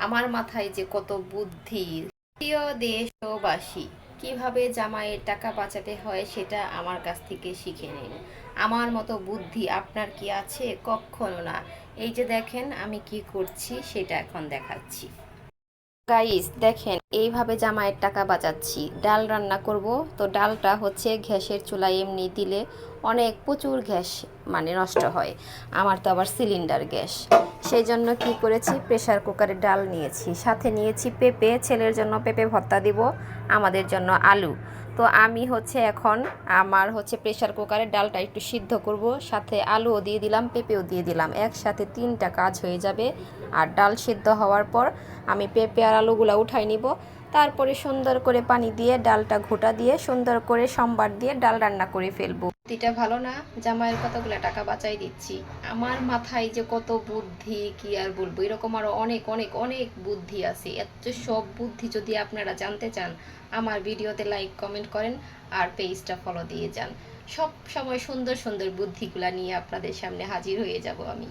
আমার মাথায় যে কত বুদ্ধি। প্রিয় দেশবাসী, কিভাবে জামাইয়ের টাকা বাঁচাতে হয় সেটা আমার কাছ থেকে শিখে নিন। আমার মতো বুদ্ধি আপনার কি আছে? কখনো না। এই যে দেখেন আমি কি করছি সেটা এখন দেখাচ্ছি। গাইস দেখেন, এইভাবে জামাইয়ের টাকা বাঁচাচ্ছি। ডাল রান্না করব, তো ডালটা হচ্ছে গ্যাসের চুলায় এমনি দিলে অনেক প্রচুর গ্যাস নষ্ট হয়। আমার তো আবার সিলিন্ডার গ্যাস, সেই জন্য কি করেছি, প্রেসার কুকারে ডাল নিয়েছি, সাথে নিয়েছি পেঁপে, ছেলের জন্য পেঁপে ভর্তা দিব, আমাদের জন্য আলু। তো আমি হচ্ছে এখন আমার হচ্ছে প্রেসার কুকারে ডালটা একটু সিদ্ধ করব, সাথে আলুও দিয়ে দিলাম, পেঁপেও দিয়ে দিলাম, একসাথে তিনটা কাজ হয়ে যাবে। আর ডাল সিদ্ধ হওয়ার পর আমি পেঁপে আর আলুগুলো উঠাই নিব, তারপরে সুন্দর করে পানি দিয়ে ডালটা ঘোটা দিয়ে সুন্দর করে সম্বার দিয়ে ডাল রান্না করে ফেলবো। বুদ্ধিটা ভালো না? জামাইয়ের কতগুলো টাকা বাঁচাই দিচ্ছি। আমার মাথায় যে কত বুদ্ধি কি আর বলবো, এরকম আরো অনেক অনেক অনেক বুদ্ধি আছে। এত সব বুদ্ধি যদি আপনারা জানতে চান, আমার ভিডিওতে লাইক কমেন্ট করেন আর পেজটা ফলো দিয়ে যান। সব সময় সুন্দর সুন্দর বুদ্ধিগুলা নিয়ে আপনাদের সামনে হাজির হয়ে যাব আমি।